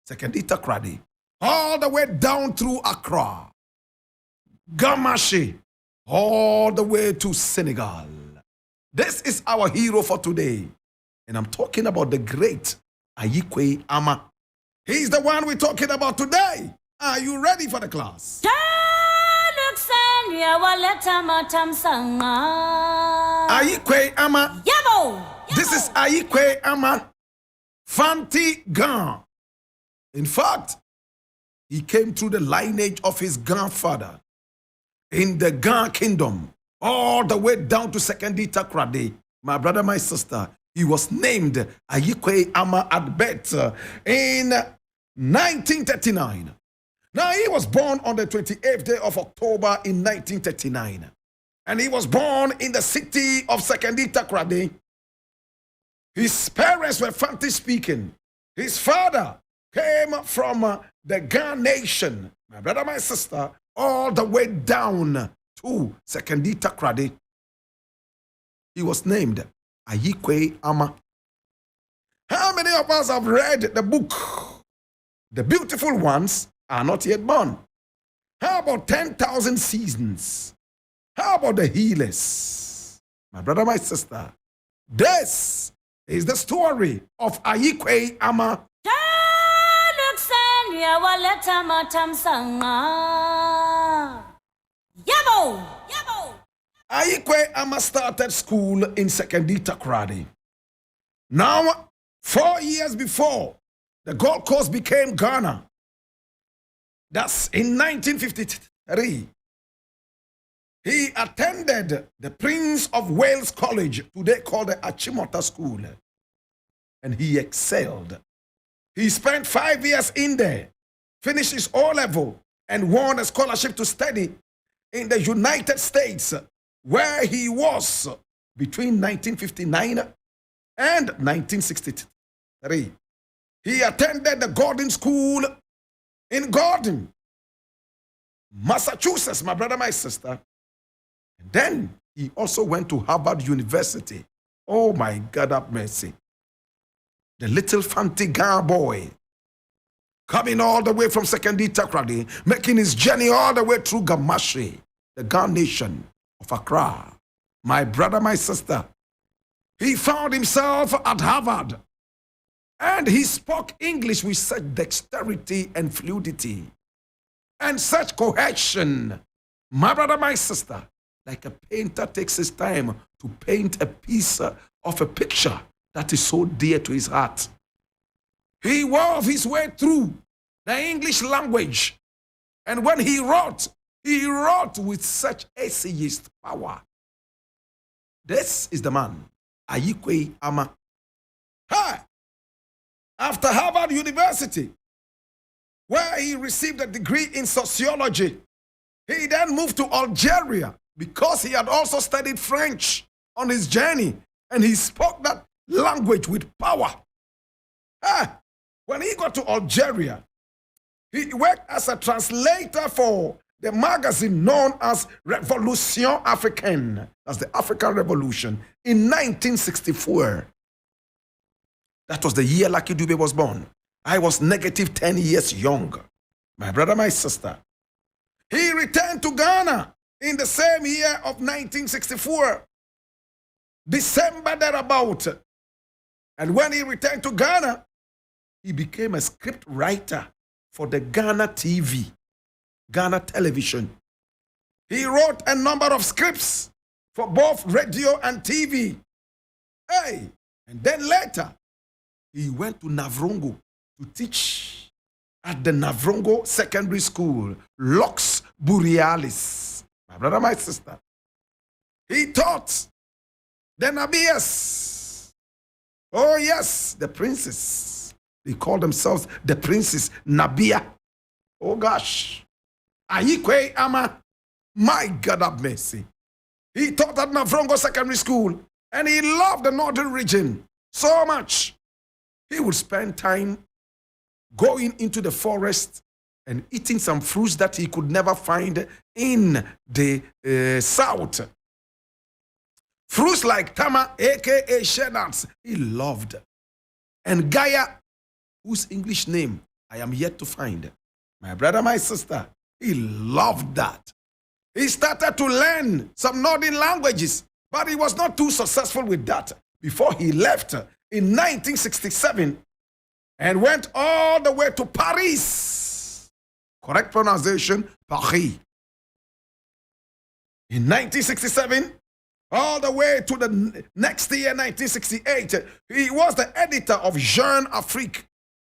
Sekendita Krade, all the way down through Accra, Gamashi, all the way to Senegal. This is our hero for today. And I'm talking about the great Ayi Kwei Armah. He's the one we're talking about today. Are you ready for the class? Ayi Kwei Armah. This is Ayi Kwei Armah, Fanti Ghan. In fact, he came through the lineage of his grandfather in the Ghan kingdom, all the way down to Sekendita Krade. My brother, my sister, he was named Ayi Kwei Armah at birth in 1939. Now, he was born on the 28th day of October in 1939. And he was born in the city of Sekendita Krade. His parents were Fanti speaking. His father came from the Ghan nation, my brother, my sister, all the way down to Sekendita Krade. He was named Ayi Kwei Armah. How many of us have read the book? The beautiful ones are not yet born. How about 10,000 seasons? How about the healers? My brother, my sister, this is the story of Ayi Kwei Armah. Ayi Kwei Armah started school in Sekendita Krade. Now, 4 years before the Gold Coast became Ghana, that's in 1953, he attended the Prince of Wales College, today called the Achimota School, and he excelled. He spent 5 years in there, finished his O-level, and won a scholarship to study in the United States, where he was between 1959 and 1963. He attended the Gordon School in Gordon, Massachusetts, my brother, my sister. And then he also went to Harvard University. Oh my God, have mercy. The little Fanti Ghan boy, coming all the way from Sekendita Krade, making his journey all the way through Gamashi, the Ghan nation of Accra. My brother, my sister, he found himself at Harvard, and he spoke English with such dexterity and fluidity and such cohesion. My brother, my sister, like a painter takes his time to paint a piece of a picture that is so dear to his heart. He wove his way through the English language, and when he wrote with such essayist power. This is the man, Ayi Kwei Armah. Hi! After Harvard University, where he received a degree in sociology, he then moved to Algeria because he had also studied French on his journey, and he spoke that language with power. When he got to Algeria, he worked as a translator for the magazine known as Révolution Africaine. That's the African Revolution in 1964. That was the year Lucky Dube was born. I was negative 10 years young. My brother, my sister. He returned to Ghana in the same year of 1964. December thereabout. And when he returned to Ghana, he became a script writer for the Ghana TV, Ghana television. He wrote a number of scripts for both radio and TV. And then later, he went to Navrongo to teach at the Navrongo Secondary School, Lux Borealis. My brother, my sister. He taught the Nabias. Oh yes, the princes. They call themselves the princes Nabia. Oh gosh. Ayi Kwei Armah, my God have mercy. He taught at Navrongo Secondary School, and he loved the northern region so much. He would spend time going into the forest and eating some fruits that he could never find in the south. Fruits like Tama, aka Shedans, he loved. And Gaia, whose English name I am yet to find. My brother, my sister, he loved that. He started to learn some northern languages, but he was not too successful with that before he left in 1967 and went all the way to Paris. Correct pronunciation, Paris. In 1967, all the way to the next year, 1968, he was the editor of Jeune Afrique,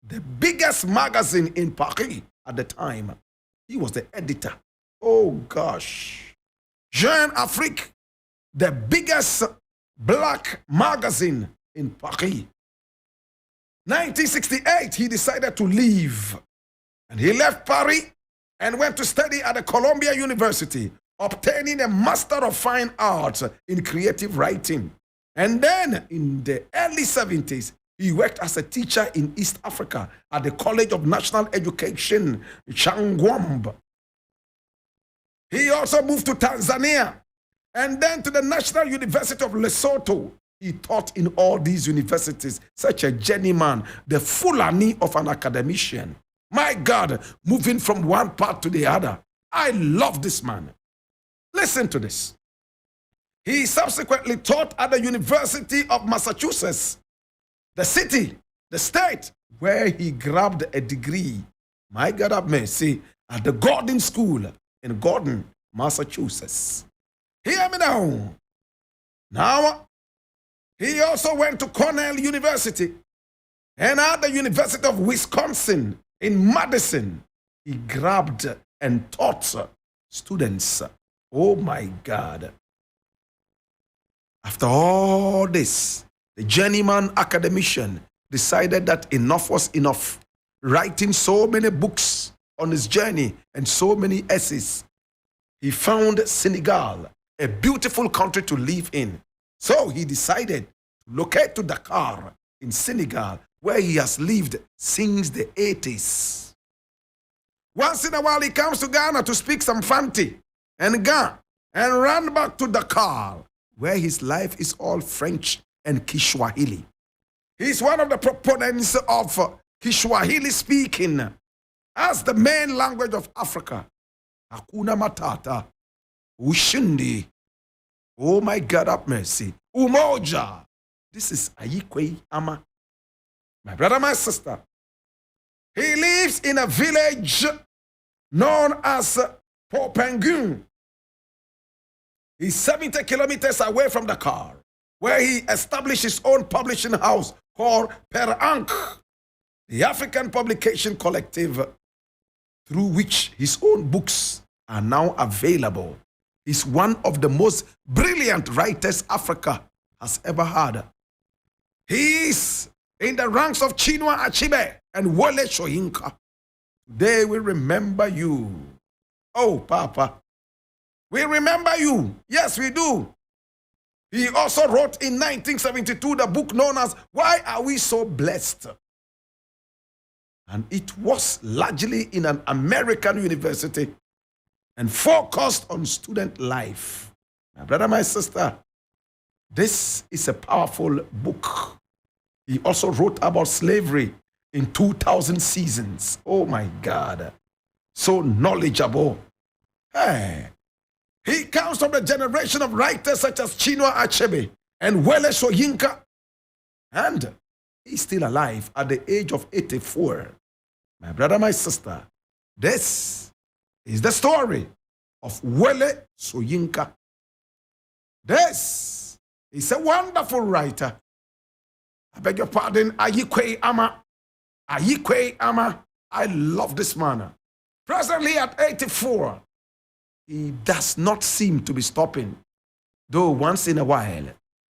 the biggest magazine in Paris at the time. He was the editor. Oh gosh. Jeune Afrique, the biggest black magazine in Paris. 1968, he decided to leave. And he left Paris and went to study at the Columbia University, obtaining a Master of Fine Arts in creative writing. And then in the early 70s, he worked as a teacher in East Africa at the College of National Education, Changwamb. He also moved to Tanzania and then to the National University of Lesotho. He taught in all these universities, such a journeyman, the Fulani of an academician. My God, moving from one part to the other. I love this man. Listen to this. He subsequently taught at the University of Massachusetts, the city, the state, where he grabbed a degree. My God have mercy, at the Gordon School in Gordon, Massachusetts. Hear me now. Now, he also went to Cornell University and at the University of Wisconsin in Madison. He grabbed and taught students. Oh my God. After all this, the journeyman academician decided that enough was enough, writing so many books on his journey and so many essays. He found Senegal, a beautiful country to live in. So he decided to locate to Dakar in Senegal, where he has lived since the 80s. Once in a while, he comes to Ghana to speak some Fanti and Ga and ran back to Dakar, where his life is all French and Kiswahili. He's one of the proponents of Kiswahili speaking as the main language of Africa. Hakuna Matata, Ushindi, oh my God have mercy, Umoja. This is Ayi Kwei Armah. My brother, my sister. He lives in a village known as Popengun. He's 70 kilometers away from Dakar, where he established his own publishing house called Per Ankh, the African Publication Collective, through which his own books are now available. He's one of the most brilliant writers Africa has ever had. He's in the ranks of Chinua Achebe and Wole Soyinka. They will remember you. Oh, Papa. We remember you. Yes, we do. He also wrote in 1972 the book known as Why Are We So Blessed? And it was largely in an American university and focused on student life. My brother, my sister, this is a powerful book. He also wrote about slavery in 2000 Seasons. Oh my God. So knowledgeable. Hey. He comes from the generation of writers such as Chinua Achebe and Wole Soyinka. And he's still alive at the age of 84. My brother, my sister, this is the story of Wole Soyinka. This is a wonderful writer. I beg your pardon, Ayi Kwei Armah. Ayi Kwei Armah. I love this man. Presently at 84, he does not seem to be stopping, though once in a while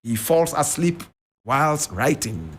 he falls asleep whilst writing.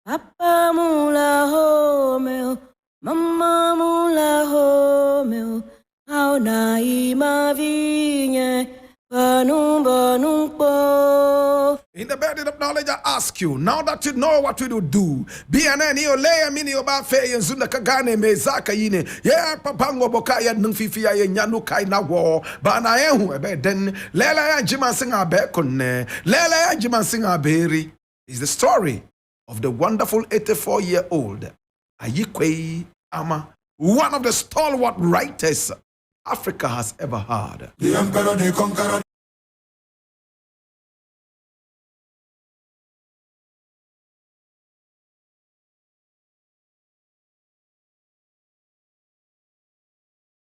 Papa mula home, mama mula home, how na ima vinye, banum banum po. In the bed of knowledge, I ask you, now that you know what we do, be an any lay a mini about fay and Zunda Kagane me Zaka yine, yeah, Papango Bokaya Nunfifia Yanu Kaina war, Banayahu, then Lela Jiman Singer Bekone, Lela Jiman Singer Berry is the story of the wonderful 84-year-old Ayi Kwei Armah, one of the stalwart writers Africa has ever had. The emperor, the conqueror.